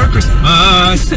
Merry Christmas!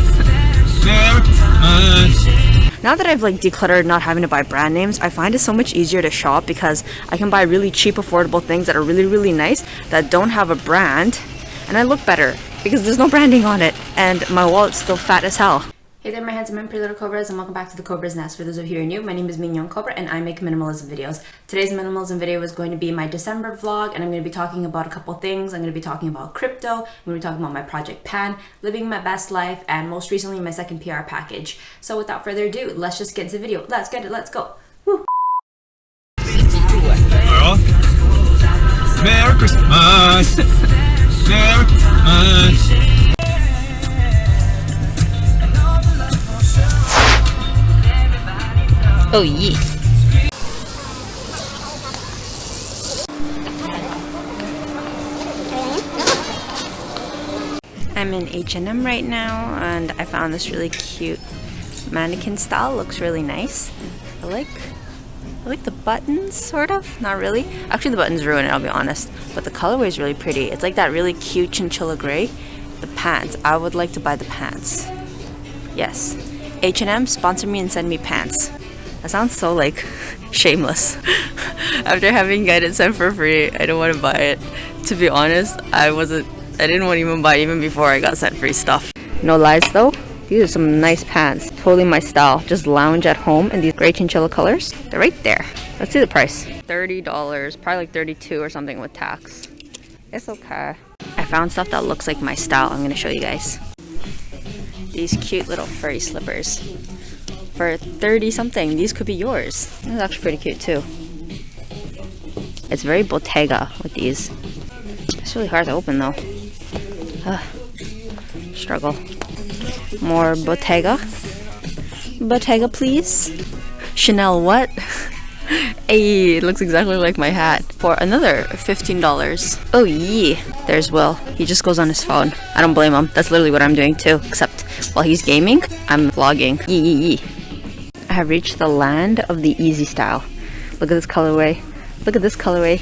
Merry Christmas! Now that I've like decluttered not having to buy brand names, I find it so much easier to shop because I can buy really cheap, affordable things that are really, really nice that don't have a brand, and I look better because there's no branding on it, and my wallet's still fat as hell. Hey there, my handsome and pretty little Cobras, and welcome back to the Cobra's Nest. For those of you who are new, my name is Mignon Cobra and I make minimalism videos. Today's minimalism video is going to be my December vlog, and I'm going to be talking about a couple things. I'm going to be talking about crypto, I'm going to be talking about my project Pan, living my best life, and most recently my second PR package. So without further ado, let's just get into the video. Let's get it, let's go. Woo! Merry Christmas! Merry Christmas! Oh yeah. I'm in H&M right now, and I found this really cute mannequin style. Looks really nice. I like the buttons, sort of. Not really. Actually, the buttons ruin it, I'll be honest. But the colorway is really pretty. It's like that really cute chinchilla gray. The pants. I would like to buy the pants. Yes. H&M, sponsor me and send me pants. That sounds so like shameless. After having gotten it sent for free, I don't want to buy it. To be honest, I didn't want to even buy it even before I got sent free stuff. No lies though, these are some nice pants. Totally my style. Just lounge at home in these gray chinchilla colors. They're right there. Let's see the price. $30, probably like $32 or something with tax. It's okay. I found stuff that looks like my style. I'm gonna show you guys. These cute little furry slippers. For 30 something, these could be yours. This is actually pretty cute too. It's very Bottega with these. It's really hard to open though. Struggle. More Bottega. Bottega please. Chanel what? Hey, it looks exactly like my hat. For another $15. Oh yeah. There's Will. He just goes on his phone. I don't blame him. That's literally what I'm doing too. Except while he's gaming, I'm vlogging. Yee. I have reached the land of the easy style. Look at this colorway. Look at this colorway.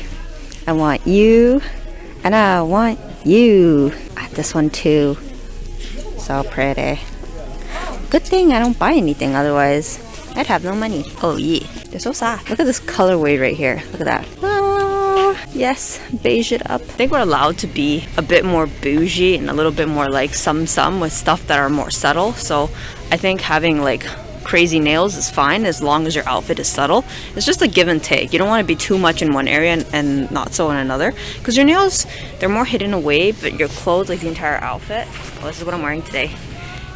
I want you, and I want you. I have this one too. So pretty. Good thing I don't buy anything, otherwise I'd have no money. Oh yeah, they're so soft. Look at this colorway right here. Look at that. Ah, yes, beige it up. I think we're allowed to be a bit more bougie and a little bit more like some with stuff that are more subtle. So I think having like crazy nails is fine as long as your outfit is subtle. It's just a give and take. You don't want to be too much in one area and not so in another, because your nails, they're more hidden away, but your clothes, like the entire outfit, well, this is what I'm wearing today,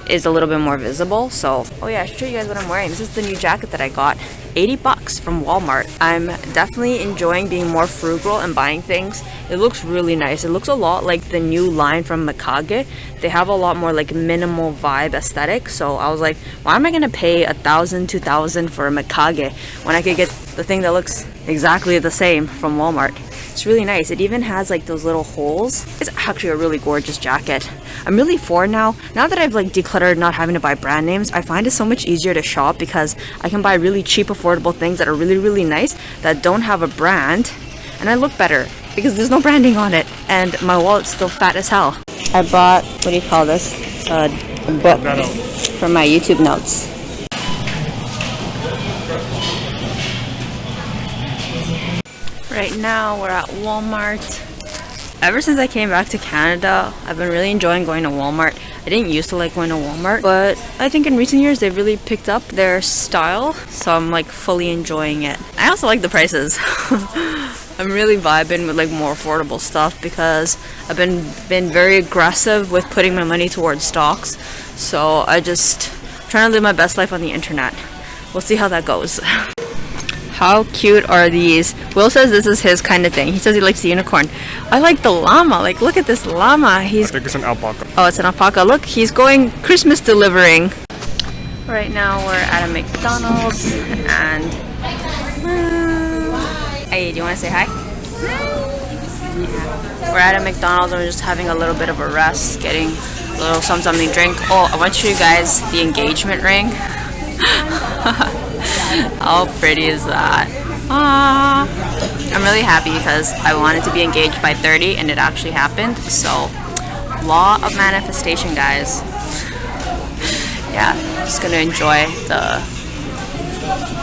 is a little bit more visible. So oh yeah, I should show you guys what I'm wearing. This is the new jacket that I got, $80 from Walmart. I'm definitely enjoying being more frugal and buying things. It looks really nice. It looks a lot like the new line from Mikage. They have a lot more like minimal vibe aesthetic. So I was like, why am I gonna pay $1,000, $2,000 for a Mikage when I could get the thing that looks exactly the same from Walmart? It's really nice. It even has like those little holes. It's actually a really gorgeous jacket. I'm really now that I've like decluttered not having to buy brand names, I find it so much easier to shop because I can buy really cheap, affordable things that are really, really nice that don't have a brand, and I look better because there's no branding on it, and my wallet's still fat as hell. I bought, what do you call this? A book for my YouTube notes. Right now we're at Walmart. Ever since I came back to Canada, I've been really enjoying going to Walmart. I didn't used to like going to Walmart, but I think in recent years they've really picked up their style, so I'm like fully enjoying it. I also like the prices. I'm really vibing with like more affordable stuff because I've been very aggressive with putting my money towards stocks. So I just trying to live my best life on the internet. We'll see how that goes. How cute are these? Will says this is his kind of thing. He says he likes the unicorn. I like the llama. Like, look at this llama. I think it's an alpaca. Oh, it's an alpaca. Look, he's going Christmas delivering. Right now we're at a McDonald's and hey, do you want to say hi? Yeah. We're at a McDonald's and we're just having a little bit of a rest, getting a little something to drink. Oh, I want to show you guys the engagement ring. How pretty is that? I'm really happy because I wanted to be engaged by 30 and it actually happened. So Law of manifestation, guys. Yeah, just gonna enjoy the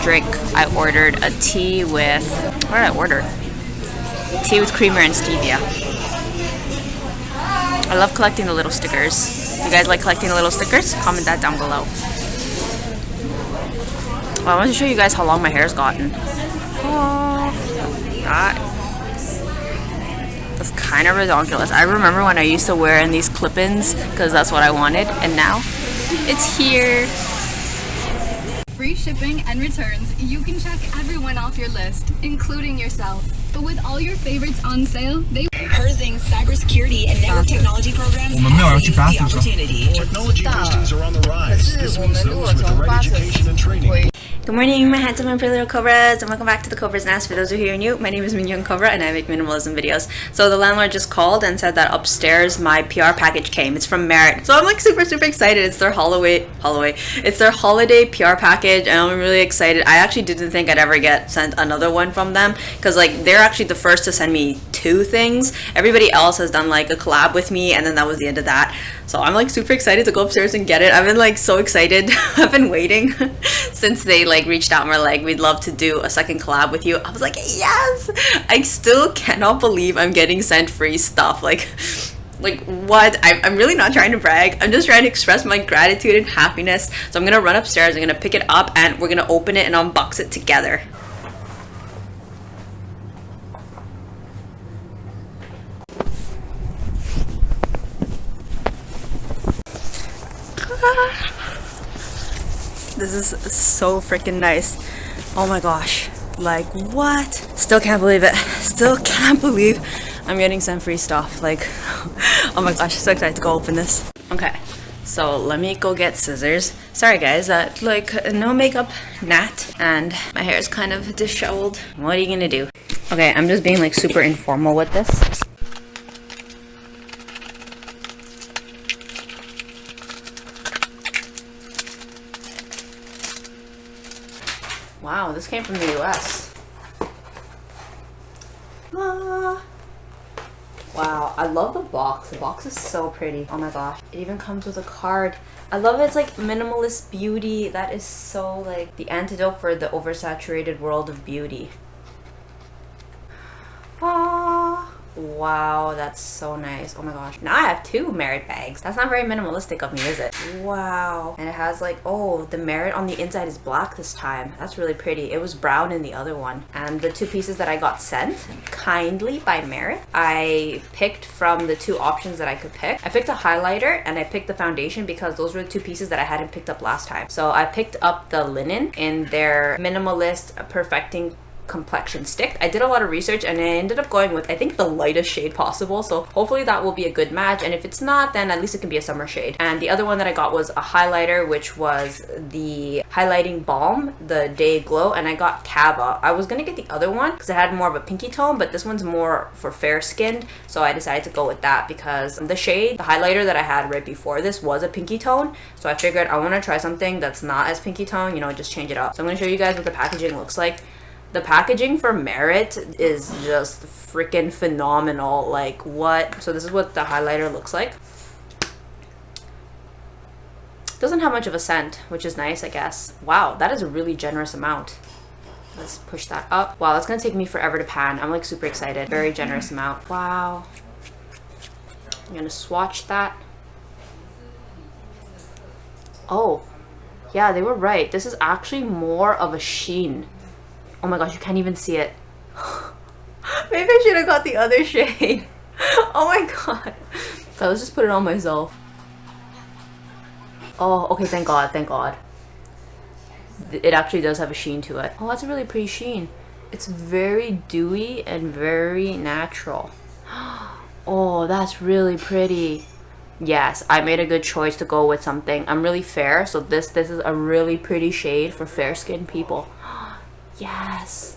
drink. I ordered a tea with, what did I order? Tea with creamer and stevia. I love collecting the little stickers. You guys like collecting the little stickers? Comment that down below. Well, I want to show you guys how long my hair's gotten. Oh, that's kind of ridiculous. I remember when I used to wear in these clip-ins because that's what I wanted, and now it's here. Free shipping and returns. You can check everyone off your list, including yourself. But with all your favorites on sale, Herzing's cybersecurity and network technology programs offer you the opportunity. Technology postings are on the rise. This means those with the right education and training. Good morning, my handsome and pretty little Cobras, and welcome back to the Cobras Nest. For those who are new, my name is Mignon Cobra and I make minimalism videos. So the landlord just called and said that upstairs my PR package came. It's from Merit. So I'm like super excited. It's their It's their holiday PR package and I'm really excited. I actually didn't think I'd ever get sent another one from them because like they're actually the first to send me 2 things. Everybody else has done like a collab with me and then that was the end of that. So I'm like super excited to go upstairs and get it. I've been like so excited. I've been waiting since they like reached out and were like, we'd love to do a second collab with you. I was like, yes! I still cannot believe I'm getting sent free stuff. Like what? I'm really not trying to brag. I'm just trying to express my gratitude and happiness. So I'm gonna run upstairs, I'm gonna pick it up and we're gonna open it and unbox it together. This is so freaking nice. Oh my gosh. Like what? Still can't believe it. Still can't believe I'm getting some free stuff. Like, oh my gosh, so excited to go open this. Okay, so let me go get scissors. Sorry guys, like no makeup Nat and my hair is kind of disheveled. What are you gonna do? Okay, I'm just being like super informal with this. Wow, this came from the US. Ah. Wow, I love the box. The box is so pretty. Oh my gosh. It even comes with a card. I love it. It's like minimalist beauty. That is so like the antidote for the oversaturated world of beauty. Ah. Wow, that's so nice. Oh my gosh. Now I have 2 Merit bags. That's not very minimalistic of me, is it? Wow. And it has like, oh, the Merit on the inside is black this time. That's really pretty. It was brown in the other one. And the 2 pieces that I got sent kindly by Merit, I picked from the 2 options that I could pick. I picked a highlighter and I picked the foundation because those were the 2 pieces that I hadn't picked up last time. So I picked up the linen in their Minimalist Perfecting Complexion Stick. I did a lot of research and I ended up going with I think the lightest shade possible, so hopefully that will be a good match, and if it's not then at least it can be a summer shade. And the other one that I got was a highlighter, which was the highlighting balm, the Day Glow, and I got Cava. I was gonna get the other one because it had more of a pinky tone, but this one's more for fair skinned, so I decided to go with that because the shade, the highlighter that I had right before this was a pinky tone, so I figured I want to try something that's not as pinky tone, you know, just change it up. So I'm going to show you guys what the packaging looks like. The packaging for Merit is just freaking phenomenal. Like what? So this is what the highlighter looks like. Doesn't have much of a scent, which is nice, I guess. Wow, that is a really generous amount. Let's push that up. Wow, that's gonna take me forever to pan. I'm like super excited. Very generous amount. Wow. I'm gonna swatch that. Oh, yeah, they were right. This is actually more of a sheen. Oh my gosh, you can't even see it. Maybe I should have got the other shade. Oh my god. So let's just put it on myself. Oh, okay, thank god, thank god. It actually does have a sheen to it. Oh, that's a really pretty sheen. It's very dewy and very natural. Oh, that's really pretty. Yes, I made a good choice to go with something. I'm really fair, so this is a really pretty shade for fair-skinned people. Yes.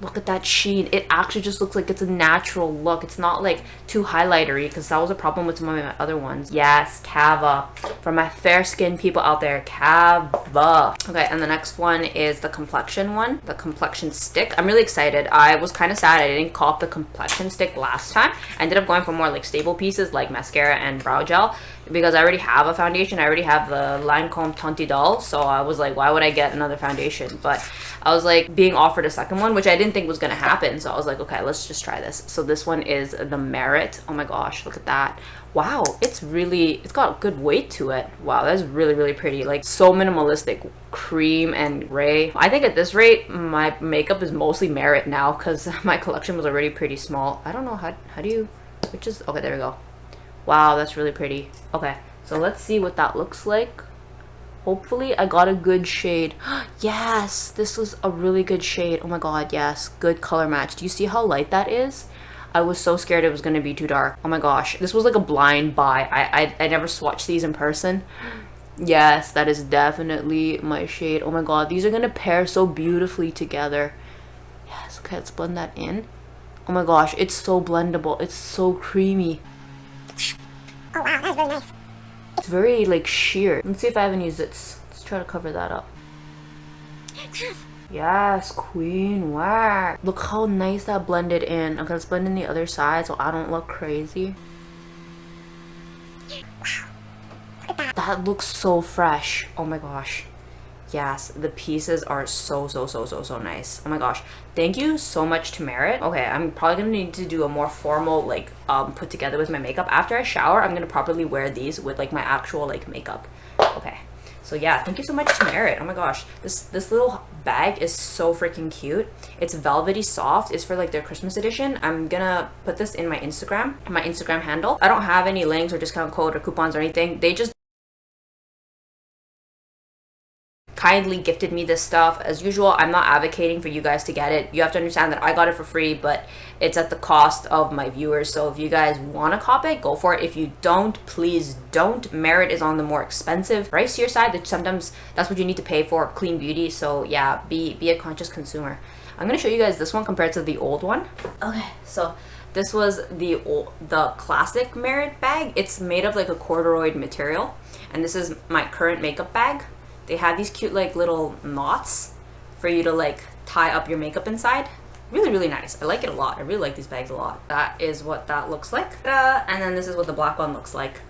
Look at that sheen. It actually just looks like it's a natural look. It's not like too highlightery, because that was a problem with some of my other ones. Yes, Cava. For my fair skinned people out there, Cava. Okay, and the next one is the complexion one, the complexion stick. I'm really excited. I was kind of sad I didn't cop the complexion stick last time. I ended up going for more like stable pieces like mascara and brow gel, because I already have a foundation. I already have the Lancome Tanti Doll, so I was like, why would I get another foundation? But I was like being offered a second one, which I didn't think was gonna happen, so I was like, okay, let's just try this. So this one is the Merit. Oh my gosh, look at that. Wow, it's got good weight to it. Wow, that's really, really pretty. Like, so minimalistic. Cream and gray. I think at this rate my makeup is mostly Merit now, because my collection was already pretty small. I don't know how do you, which is, okay, there we go. Wow, that's really pretty. Okay, so let's see what that looks like. Hopefully I got a good shade. Yes, this was a really good shade. Oh my god, yes, good color match. Do you see how light that is? I was so scared it was gonna be too dark. Oh my gosh, this was like a blind buy. I never swatched these in person. Yes, that is definitely my shade. Oh my god, these are gonna pair so beautifully together. Yes, okay, let's blend that in. Oh my gosh, it's so blendable. It's so creamy. Oh wow, that's very nice. It's very like sheer. Let's see if I haven't used it. Let's try to cover that up. Yes, queen. Wow. Look how nice that blended in. Okay, let's blend in the other side so I don't look crazy. That looks so fresh. Oh my gosh. Yes, the pieces are so nice. Oh my gosh, thank you so much to Merit. Okay, I'm probably gonna need to do a more formal like put together with my makeup. After I shower, I'm gonna properly wear these with like my actual like makeup. Okay, so yeah, thank you so much to Merit. Oh my gosh, this little bag is so freaking cute. It's velvety soft. It's for like their Christmas edition. I'm gonna put this in my Instagram handle. I don't have any links or discount code or coupons or anything. They just kindly gifted me this stuff. As usual, I'm not advocating for you guys to get it. You have to understand that I got it for free, but it's at the cost of my viewers. So if you guys want to cop it, go for it. If you don't, please don't. Merit is on the more expensive price to your side. That sometimes that's what you need to pay for clean beauty. So yeah, be a conscious consumer. I'm gonna show you guys this one compared to the old one. Okay, so this was the classic Merit bag. It's made of like a corduroy material, and this is my current makeup bag. They have these cute like little knots for you to like tie up your makeup inside. Really, really nice. I like it a lot. I really like these bags a lot. That is what that looks like. And then this is what the black one looks like.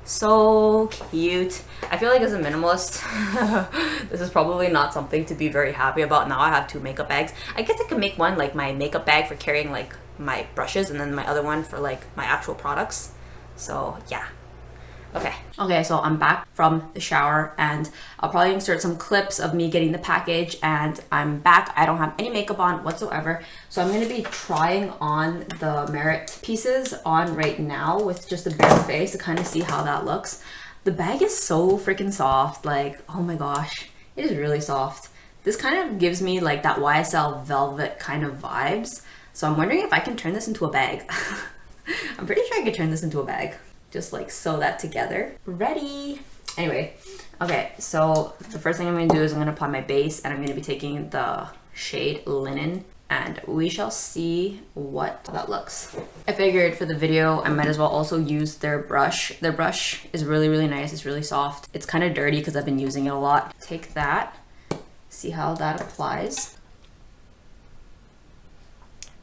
So cute. I feel like as a minimalist, this is probably not something to be very happy about. Now I have two makeup bags. I guess I could make one like my makeup bag for carrying like my brushes, and then my other one for like my actual products. So yeah. Okay, so I'm back from the shower, and I'll probably insert some clips of me getting the package, and I'm back. I don't have any makeup on whatsoever, so I'm going to be trying on the Merit pieces on right now with just a bare face to kind of see how that looks. The bag is so freaking soft. Like, oh my gosh, it is really soft. This kind of gives me like that YSL velvet kind of vibes, so I'm wondering if I can turn this into a bag. I'm pretty sure I could turn this into a bag. Just like sew that together. Ready. Anyway, okay, so the first thing I'm gonna do is I'm gonna apply my base, and I'm gonna be taking the shade Linen, and we shall see what that looks. I figured for the video I might as well also use their brush. Their brush is really, really nice. It's really soft. It's kind of dirty because I've been using it a lot. Take that, see how that applies.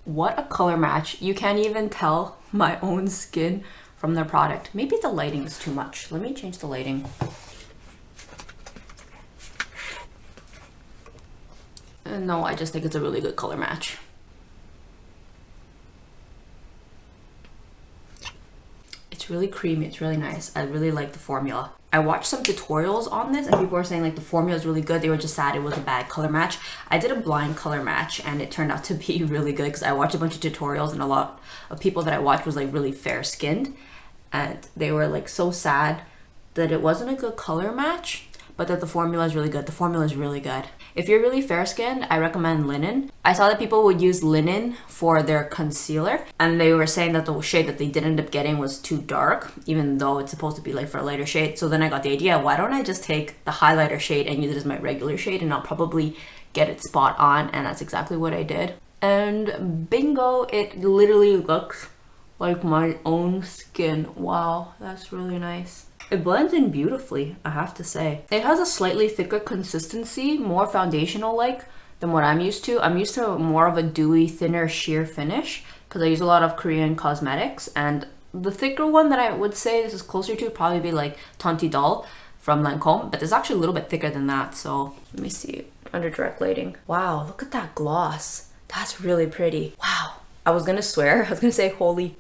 What a color match. You can't even tell my own skin from their product. Maybe the lighting is too much. Let me change the lighting. No, I just think it's a really good color match. It's really creamy. It's really nice. I really like the formula. I watched some tutorials on this, and people were saying like the formula is really good. They were just sad it was a bad color match. I did a blind color match, and it turned out to be really good because I watched a bunch of tutorials, and a lot of people that I watched was like really fair skinned, and they were like so sad that it wasn't a good color match, but that the formula is really good. The formula is really good. If you're really fair skinned, I recommend Linen. I saw that people would use Linen for their concealer, and they were saying that the shade that they did end up getting was too dark, even though it's supposed to be like for a lighter shade. So then I got the idea, why don't I just take the highlighter shade and use it as my regular shade, and I'll probably get it spot on, and that's exactly what I did. And bingo, it literally looks like my own skin. Wow, that's really nice. It blends in beautifully, I have to say. It has a slightly thicker consistency, more foundational like than what I'm used to. I'm used to more of a dewy, thinner, sheer finish because I use a lot of Korean cosmetics, and the thicker one that I would say this is closer to probably be like Tonti Doll from Lancome, but it's actually a little bit thicker than that. So let me see under direct lighting. Wow, look at that gloss. That's really pretty. Wow. I was gonna swear, I was gonna say holy,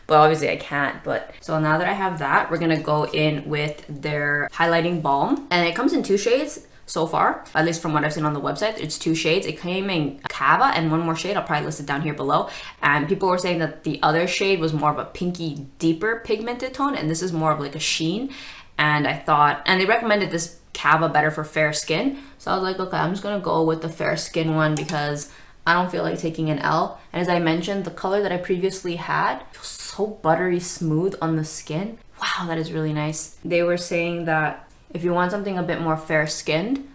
but obviously I can't. But so now that I have that, we're gonna go in with their highlighting balm, and it comes in 2 shades so far, at least from what I've seen on the website. It's 2 shades. It came in Cava and one more shade, I'll probably list it down here below. And people were saying that the other shade was more of a pinky, deeper pigmented tone, and this is more of like a sheen. And I thought, and they recommended this Cava better for fair skin, so I was like, okay, I'm just gonna go with the fair skin one because I don't feel like taking an L. And as I mentioned, the color that I previously had feels so buttery smooth on the skin. Wow, that is really nice. They were saying that if you want something a bit more fair skinned,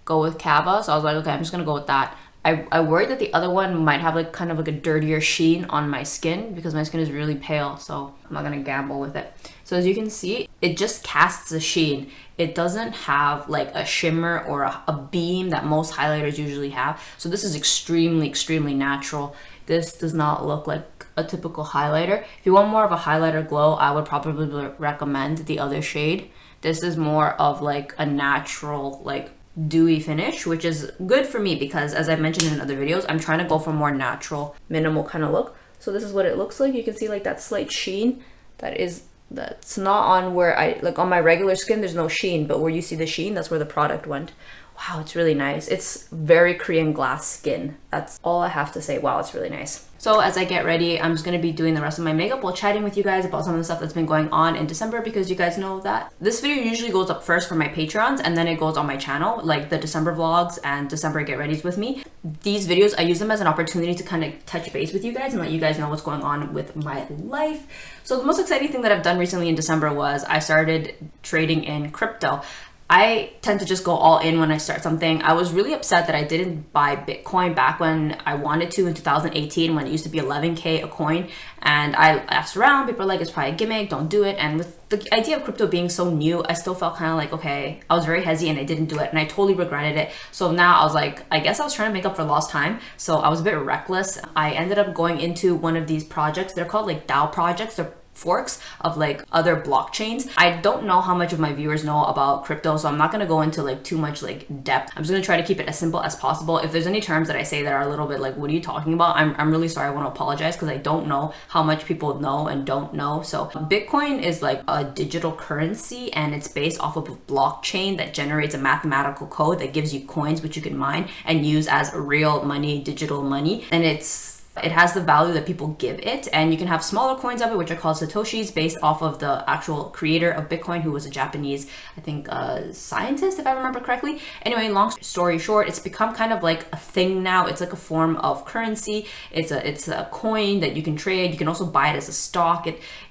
go with Cava. So I was like, okay, I'm just gonna go with that. I worried that the other one might have like kind of like a dirtier sheen on my skin because my skin is really pale, so I'm not gonna gamble with it. So as you can see, it just casts a sheen. It doesn't have like a shimmer or a beam that most highlighters usually have. So this is extremely, extremely natural. This does not look like a typical highlighter. If you want more of a highlighter glow, I would probably recommend the other shade. This is more of like a natural, like dewy finish, which is good for me because as I mentioned in other videos, I'm trying to go for more natural, minimal kind of look. So this is what it looks like. You can see like that slight sheen that's not on where I, like on my regular skin, there's no sheen, but where you see the sheen, that's where the product went. Wow, it's really nice. It's very Korean glass skin. That's all I have to say. Wow, it's really nice. So as I get ready, I'm just going to be doing the rest of my makeup while chatting with you guys about some of the stuff that's been going on in December, because you guys know that this video usually goes up first for my Patreons and then it goes on my channel, like the December vlogs and December get readies with me. These videos, I use them as an opportunity to kind of touch base with you guys and let you guys know what's going on with my life. So the most exciting thing that I've done recently in December was I started trading in crypto. I tend to just go all in when I start something. I was really upset that I didn't buy Bitcoin back when I wanted to in 2018 when it used to be 11K a coin. And I asked around, people are like, it's probably a gimmick, don't do it. And with the idea of crypto being so new, I still felt kind of like, okay, I was very hesitant and I didn't do it. And I totally regretted it. So now I was like, I guess I was trying to make up for lost time. So I was a bit reckless. I ended up going into one of these projects. They're called like DAO projects. They're forks of like other blockchains. I don't know how much of my viewers know about crypto, so I'm not going to go into like too much like depth. I'm just going to try to keep it as simple as possible. If there's any terms that I say that are a little bit like, what are you talking about? I'm really sorry. I want to apologize because I don't know how much people know and don't know. So Bitcoin is like a digital currency and it's based off of a blockchain that generates a mathematical code that gives you coins which you can mine and use as real money, digital money. And it has the value that people give it, and you can have smaller coins of it, which are called Satoshis, based off of the actual creator of Bitcoin, who was a Japanese, I think, scientist, if I remember correctly. Anyway, long story short, it's become kind of like a thing now. It's like a form of currency. It's a coin that you can trade. You can also buy it as a stock.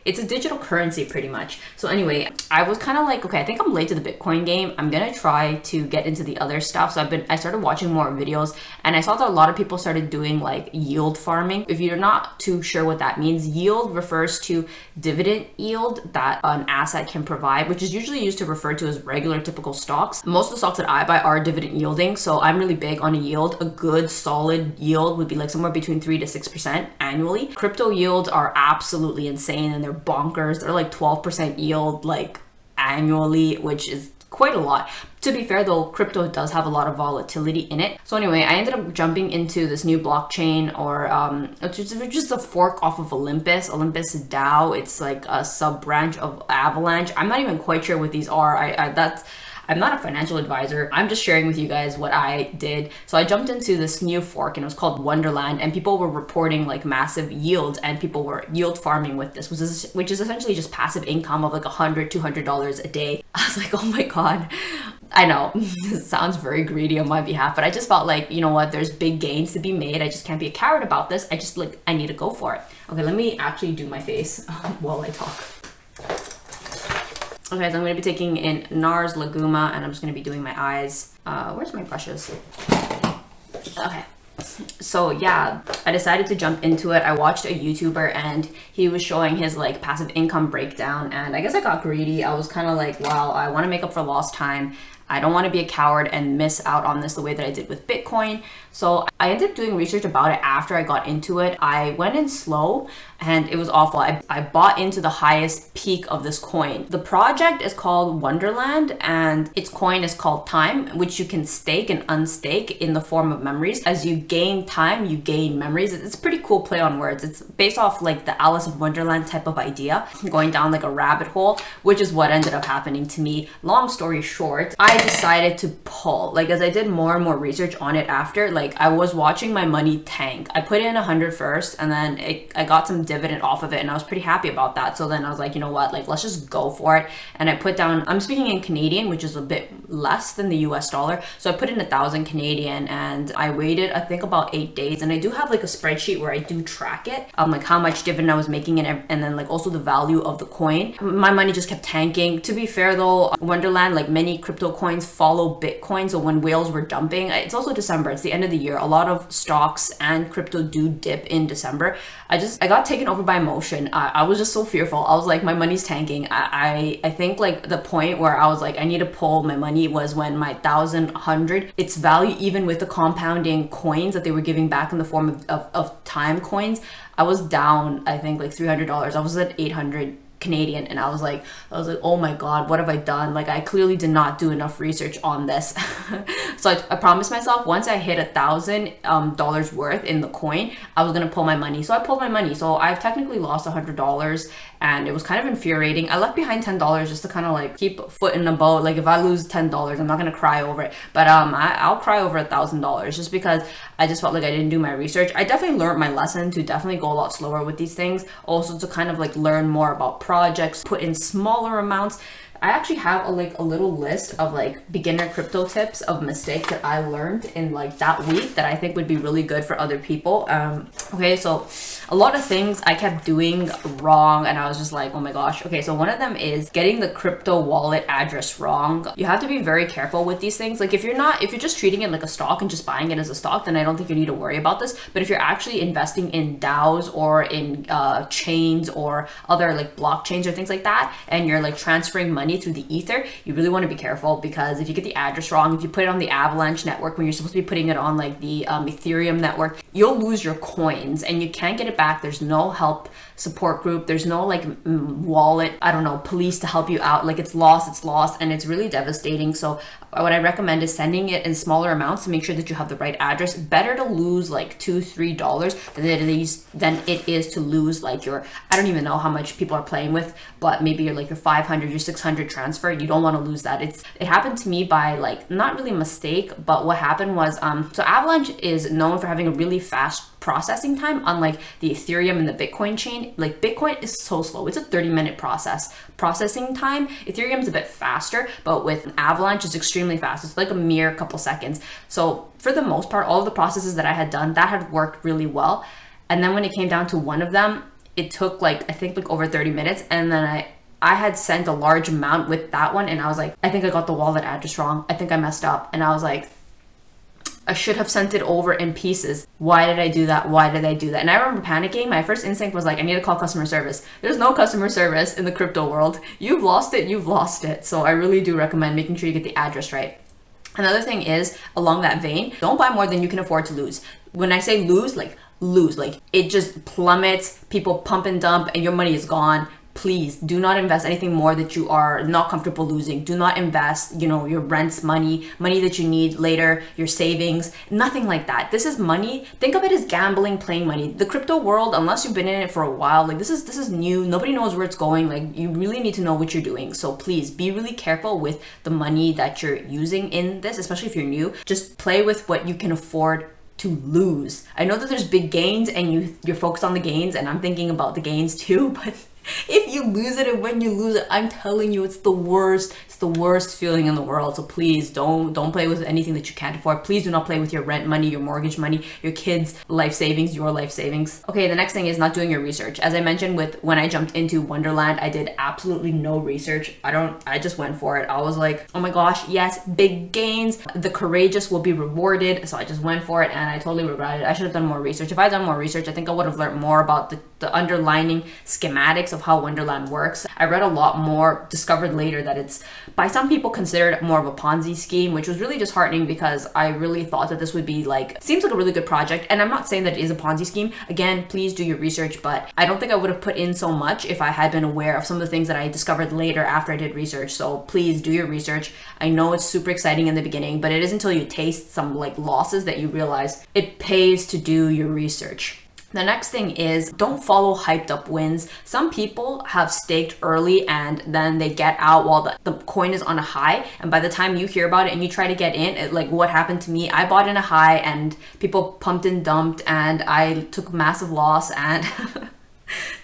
It's a digital currency pretty much. So anyway, I was kind of like, okay, I think I'm late to the Bitcoin game. I'm gonna try to get into the other stuff. So I started watching more videos, and I saw that a lot of people started doing like yield farming. If you're not too sure what that means, yield refers to dividend yield that an asset can provide, which is usually used to refer to as regular typical stocks. Most of the stocks that I buy are dividend yielding, so I'm really big on a yield. A good solid yield would be like somewhere between 3 to 6% annually. Crypto yields are absolutely insane and they're bonkers. They're like 12% yield like annually, which is quite a lot. To be fair though, crypto does have a lot of volatility in it. So anyway, I ended up jumping into this new blockchain, or it's just a fork off of Olympus DAO. It's like a sub branch of Avalanche. I'm not even quite sure what these are. I'm not a financial advisor. I'm just sharing with you guys what I did. So I jumped into this new fork and it was called Wonderland, and people were reporting like massive yields and people were yield farming with this, which is essentially just passive income of like $100, $200 a day. I was like, oh my God. I know this sounds very greedy on my behalf, but I just felt like, you know what, there's big gains to be made. I just can't be a coward about this. I need to go for it. Okay, let me actually do my face while I talk. Okay, so I'm going to be taking in NARS Laguma, and I'm just going to be doing my eyes. Where's my brushes? Okay. So yeah, I decided to jump into it. I watched a YouTuber and he was showing his like passive income breakdown, and I guess I got greedy. I was kind of like, wow, I want to make up for lost time. I don't want to be a coward and miss out on this the way that I did with Bitcoin. So I ended up doing research about it after I got into it. I went in slow and it was awful. I bought into the highest peak of this coin. The project is called Wonderland and its coin is called Time, which you can stake and unstake in the form of memories. As you gain time, you gain memories. It's a pretty cool play on words. It's based off like the Alice in Wonderland type of idea, going down like a rabbit hole, which is what ended up happening to me. Long story short, I decided to pull. Like as I did more and more research on it after, like I was watching my money tank. I put in 100 first and then I got some dividend off of it and I was pretty happy about that. So then I was like, you know what, like let's just go for it. And I put down, I'm speaking in Canadian, which is a bit less than the US dollar. So I put in 1,000 Canadian and I waited, I think about 8 days. And I do have like a spreadsheet where I do track it, like how much dividend I was making and then like also the value of the coin. My money just kept tanking. To be fair though, Wonderland, like many crypto coins follow Bitcoin. So when whales were dumping, it's also December, it's the end of the year. A lot of stocks and crypto do dip in December. I got taken over by emotion. I was just so fearful. I was like, my money's tanking. I think like the point where I was like, I need to pull my money was when my 1,100, its value, even with the compounding coins that they were giving back in the form of time coins, I was down, I think like $300. I was at 800 Canadian and I was like, oh my god, what have I done? Like I clearly did not do enough research on this. So I promised myself once I hit $1,000 worth in the coin, I was gonna pull my money. So I pulled my money. So I've technically lost $100 and it was kind of infuriating. I left behind $10 just to kind of like keep a foot in the boat. Like if I lose $10, I'm not gonna cry over it, but I'll cry over $1,000 just because I just felt like I didn't do my research. I definitely learned my lesson to definitely go a lot slower with these things. Also to kind of like learn more about projects, put in smaller amounts. I actually have a little list of like beginner crypto tips of mistakes that I learned in like that week that I think would be really good for other people. Okay, so a lot of things I kept doing wrong and I was just like, oh my gosh. Okay, so one of them is getting the crypto wallet address wrong. You have to be very careful with these things. Like if you're just treating it like a stock and just buying it as a stock, then I don't think you need to worry about this. But if you're actually investing in DAOs or in chains or other like blockchains or things like that, and you're like transferring money through the ether, you really want to be careful, because if you get the address wrong, if you put it on the Avalanche network when you're supposed to be putting it on like the Ethereum network, you'll lose your coins and you can't get it back. There's no help support group, there's no like wallet, I don't know, police to help you out. Like it's lost and it's really devastating. So what I recommend is sending it in smaller amounts to make sure that you have the right address. Better to lose like $2-3 than it is to lose like your, I don't even know how much people are playing with, but maybe you're like your 500, your 600 transfer. You don't want to lose that. It happened to me by like not really a mistake, but what happened was so Avalanche is known for having a really fast processing time, unlike the Ethereum and the Bitcoin chain. Like Bitcoin is so slow. It's a 30-minute processing time. Ethereum's a bit faster, but with Avalanche it's extremely fast. It's like a mere couple seconds. So for the most part, all of the processes that I had done, that had worked really well. And then when it came down to one of them, it took like, I think like over 30 minutes. And then I had sent a large amount with that one. And I was like, I think I got the wallet address wrong. I think I messed up. And I was like, I should have sent it over in pieces. Why did I do that? Why did I do that? And I remember panicking. My first instinct was like, I need to call customer service. There's no customer service in the crypto world. You've lost it. So I really do recommend making sure you get the address right. Another thing is, along that vein, don't buy more than you can afford to lose. When I say lose, like it just plummets, people pump and dump and your money is gone. Please do not invest anything more that you are not comfortable losing. Do not invest, your rent's money that you need later, your savings, nothing like that. This is money. Think of it as gambling, playing money. The crypto world, unless you've been in it for a while, like this is new. Nobody knows where it's going. Like you really need to know what you're doing. So please be really careful with the money that you're using in this, especially if you're new. Just play with what you can afford to lose. I know that there's big gains and you're focused on the gains, and I'm thinking about the gains too, but if you lose it and when you lose it, I'm telling you, it's the worst. It's the worst feeling in the world. So please don't play with anything that you can't afford. Please do not play with your rent money, your mortgage money, your kids' life savings, your life savings. Okay, the next thing is not doing your research. As I mentioned with when I jumped into Wonderland, I did absolutely no research. I just went for it. I was like, oh my gosh, yes, big gains. The courageous will be rewarded. So I just went for it and I totally regret it. I should have done more research. If I had done more research, I think I would have learned more about the underlining schematics of how Wonderland works. I read a lot more, discovered later that it's by some people considered more of a Ponzi scheme, which was really disheartening because I really thought that this would be like, seems like a really good project. And I'm not saying that it is a Ponzi scheme. Again, please do your research, but I don't think I would have put in so much if I had been aware of some of the things that I discovered later after I did research. So please do your research. I know it's super exciting in the beginning, but it is until you taste some like losses that you realize it pays to do your research. The next thing is don't follow hyped up wins. Some people have staked early and then they get out while the coin is on a high. And by the time you hear about it and you try to get in, like what happened to me, I bought in a high and people pumped and dumped and I took massive loss. And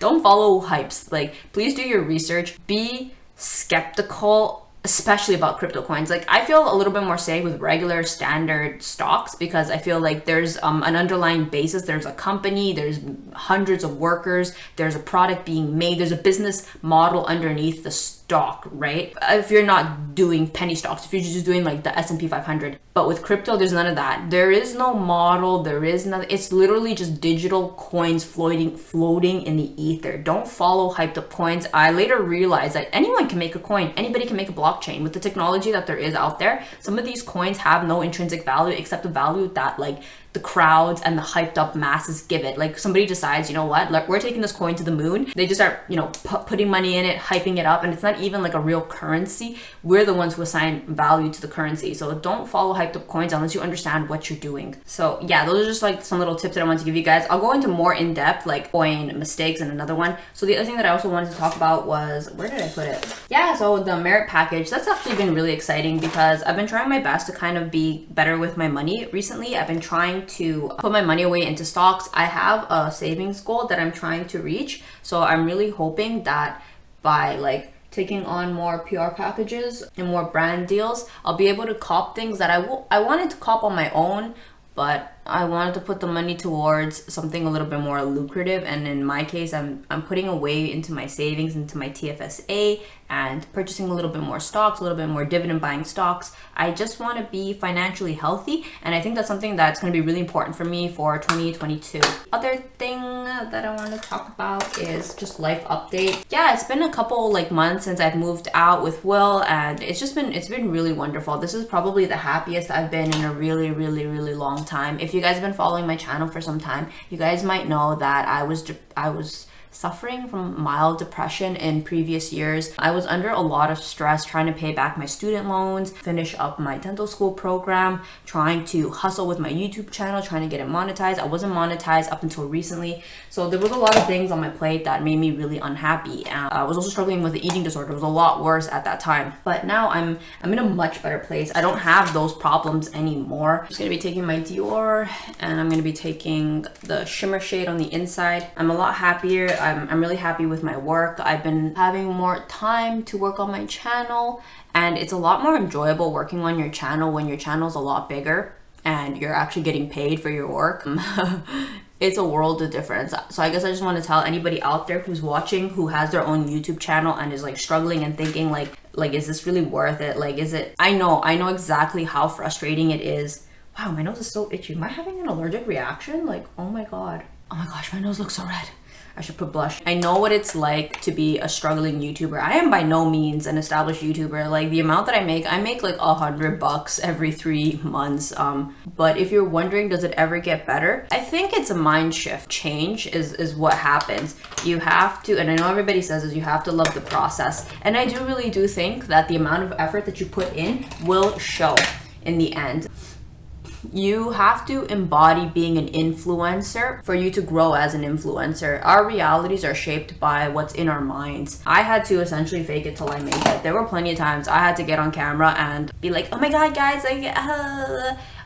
don't follow hypes. Like, please do your research. Be skeptical, especially about crypto coins. Like, I feel a little bit more safe with regular standard stocks because I feel like there's an underlying basis. There's a company, there's hundreds of workers, there's a product being made, there's a business model underneath the stock, right? If you're not doing penny stocks, if you're just doing like the S&P 500. But with crypto, there's none of that. There is no model, there is nothing. It's literally just digital coins floating in the ether. Don't follow hyped up coins. I later realized that anyone can make a coin. Anybody can make a blockchain. With the technology that there is out there, some of these coins have no intrinsic value except the value that like the crowds and the hyped up masses give it. Like somebody decides, you know what, we're taking this coin to the moon. They just start, putting money in it, hyping it up, and it's not even like a real currency. We're the ones who assign value to the currency. So don't follow hyped up coins unless you understand what you're doing. So yeah, those are just like some little tips that I want to give you guys. I'll go into more in depth, like coin mistakes and another one. So the other thing that I also wanted to talk about was, where did I put it? Yeah, so the merit package, that's actually been really exciting because I've been trying my best to kind of be better with my money recently. I've been trying to put my money away into stocks. I have a savings goal that I'm trying to reach. So I'm really hoping that by like taking on more PR packages and more brand deals, I'll be able to cop things that I wanted to cop on my own, but I wanted to put the money towards something a little bit more lucrative. And in my case, I'm putting away into my savings, into my TFSA, and purchasing a little bit more stocks, a little bit more dividend buying stocks. I just want to be financially healthy, and I think that's something that's going to be really important for me for 2022. Other thing that I want to talk about is just life update. Yeah, it's been a couple like months since I've moved out with Will, and it's been really wonderful. This is probably the happiest I've been in a really, really, really long time. If you guys have been following my channel for some time, you guys might know that I was suffering from mild depression in previous years. I was under a lot of stress trying to pay back my student loans, finish up my dental school program, trying to hustle with my YouTube channel, trying to get it monetized. I wasn't monetized up until recently. So there was a lot of things on my plate that made me really unhappy. I was also struggling with the eating disorder. It was a lot worse at that time. But now I'm in a much better place. I don't have those problems anymore. I'm just gonna be taking my Dior and I'm gonna be taking the shimmer shade on the inside. I'm a lot happier. I'm really happy with my work. I've been having more time to work on my channel, and it's a lot more enjoyable working on your channel when your channel's a lot bigger and you're actually getting paid for your work. It's a world of difference. So I guess I just want to tell anybody out there who's watching, who has their own YouTube channel and is like struggling and thinking like is this really worth it? Like, is it? I know exactly how frustrating it is. Wow, my nose is so itchy. Am I having an allergic reaction? Like, oh my gosh, my nose looks so red. I should put blush. I know what it's like to be a struggling YouTuber. I am by no means an established YouTuber. Like, the amount that I make like $100 every 3 months. But if you're wondering, does it ever get better? I think it's a mind shift. Change is what happens. You have to, and I know everybody says this, you have to love the process. And I really do think that the amount of effort that you put in will show in the end. You have to embody being an influencer for you to grow as an influencer. Our realities are shaped by what's in our minds. I had to essentially fake it till I make it. There were plenty of times I had to get on camera and be like, oh my god guys,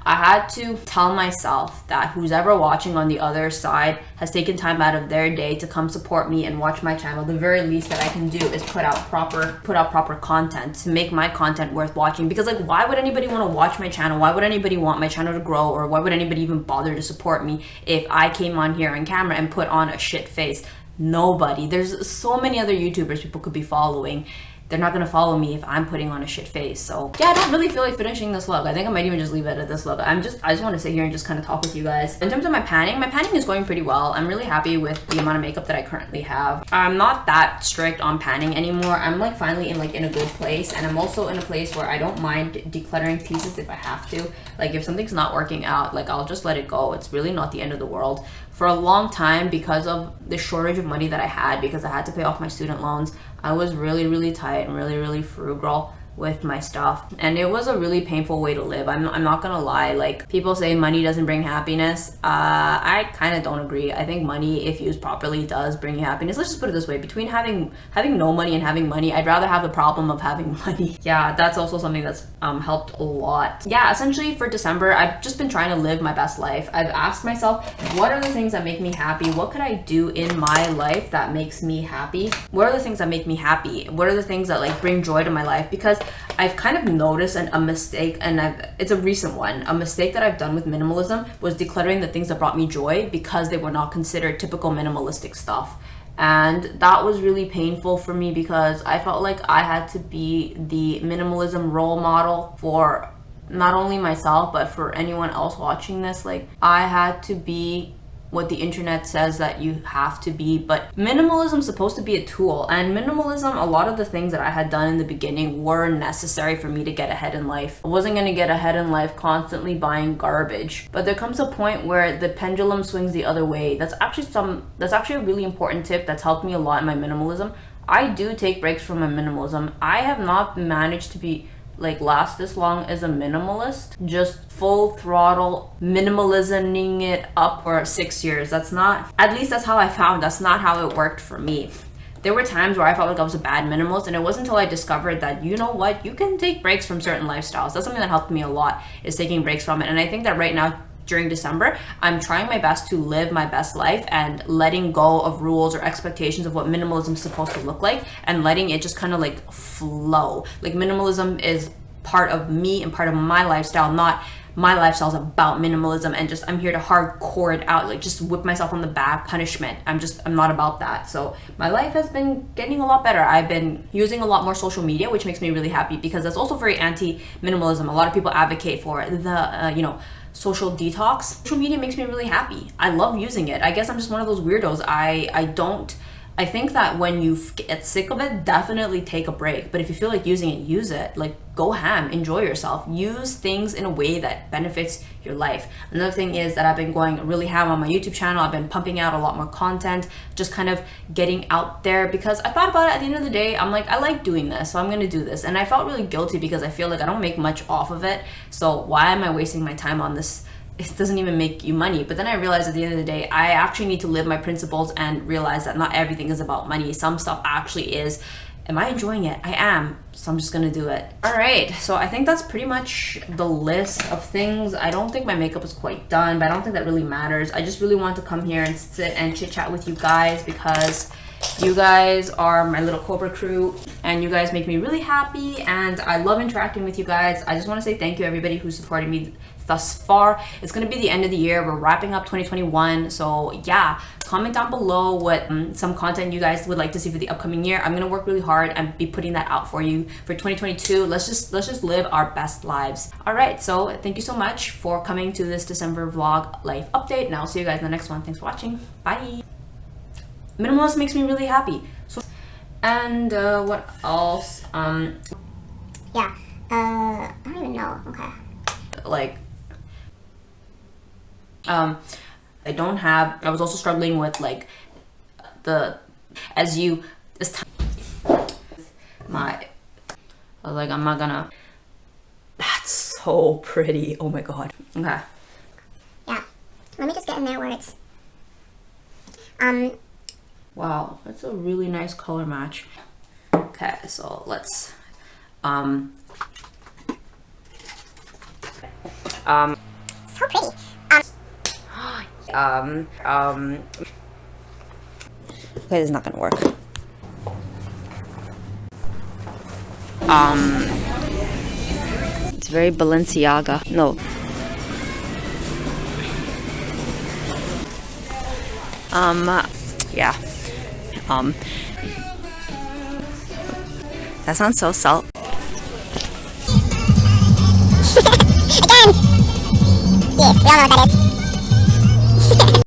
I had to tell myself that who's ever watching on the other side has taken time out of their day to come support me and watch my channel. The very least that I can do is put out proper content to make my content worth watching. Because like, why would anybody want to watch my channel? Why would anybody want my channel to grow? Or why would anybody even bother to support me if I came on here on camera and put on a shit face? Nobody. There's so many other YouTubers people could be following. They're not gonna follow me if I'm putting on a shit face. So yeah, I don't really feel like finishing this vlog. I think I might even just leave it at this vlog. I just want to sit here and just kind of talk with you guys. In terms of my panning is going pretty well. I'm really happy with the amount of makeup that I currently have. I'm not that strict on panning anymore. I'm like finally in a good place, and I'm also in a place where I don't mind decluttering pieces if I have to. Like if something's not working out, like I'll just let it go. It's really not the end of the world. For a long time, because of the shortage of money that I had, because I had to pay off my student loans, I was really tight and really frugal with my stuff, and it was a really painful way to live. I'm not gonna lie. Like, people say money doesn't bring happiness. I kind of don't agree. I think money, if used properly, does bring you happiness. Let's just put it this way: between having no money and having money, I'd rather have the problem of having money. Yeah, that's also something that's helped a lot. Yeah, essentially for December, I've just been trying to live my best life. I've asked myself, what are the things that make me happy? What could I do in my life that makes me happy? What are the things that make me happy? What are the things that like bring joy to my life? Because I've kind of noticed a mistake, and it's a recent one. A mistake that I've done with minimalism was decluttering the things that brought me joy because they were not considered typical minimalistic stuff. And that was really painful for me because I felt like I had to be the minimalism role model for not only myself, but for anyone else watching this. Like, I had to be what the internet says that you have to be. But minimalism is supposed to be a tool, and minimalism, a lot of the things that I had done in the beginning were necessary for me to get ahead in life. I wasn't going to get ahead in life constantly buying garbage, but there comes a point where the pendulum swings the other way. That's actually a really important tip that's helped me a lot in my minimalism. I do take breaks from my minimalism. I have not managed to be last this long as a minimalist, just full throttle minimalisming it up for 6 years. That's not, at least that's how I found, that's not how it worked for me. There were times where I felt like I was a bad minimalist, and it wasn't until I discovered that, you know what, you can take breaks from certain lifestyles. That's something that helped me a lot, is taking breaks from it. And I think that right now, during December, I'm trying my best to live my best life and letting go of rules or expectations of what minimalism is supposed to look like, and letting it just kind of like flow. Like, minimalism is part of me and part of my lifestyle, not my lifestyle is about minimalism and just I'm here to hardcore it out, like just whip myself on the back, punishment. I'm not about that. So my life has been getting a lot better. I've been using a lot more social media, which makes me really happy because that's also very anti-minimalism. A lot of people advocate for the social detox. Social media makes me really happy. I love using it. I guess I'm just one of those weirdos. I think that when you get sick of it, definitely take a break. But if you feel like using it, use it. Like, go ham, enjoy yourself. Use things in a way that benefits your life. Another thing is that I've been going really ham on my YouTube channel. I've been pumping out a lot more content, just kind of getting out there, because I thought about it at the end of the day. I'm like, I like doing this, so I'm gonna do this. And I felt really guilty because I feel like I don't make much off of it. So why am I wasting my time on this? It doesn't even make you money. But then I realized at the end of the day, I actually need to live my principles and realize that not everything is about money. Some stuff actually is. Am I enjoying it? I am. So I'm just gonna do it. All right, so I think that's pretty much the list of things. I don't think my makeup is quite done, but I don't think that really matters. I just really want to come here and sit and chit chat with you guys because you guys are my little Cobra crew and you guys make me really happy, and I love interacting with you guys. I just want to say thank you everybody who supported me thus far. It's gonna be the end of the year. We're wrapping up 2021. So yeah, comment down below what some content you guys would like to see for the upcoming year. I'm gonna work really hard and be putting that out for you for 2022. Let's just live our best lives. All right, so thank you so much for coming to this December vlog life update, and I'll see you guys in the next one. Thanks for watching. Bye. Minimalist makes me really happy. So, and what else? Yeah. I don't even know. Okay. Like, I was also struggling with like I was like, I'm not gonna, that's so pretty, oh my god. Okay. Yeah. Let me just get in there where it's Wow, that's a really nice color match. Okay, so let's Okay, this is not gonna work. It's very Balenciaga. No. Yeah. That sounds so self. Again! Yes, we all know what that is.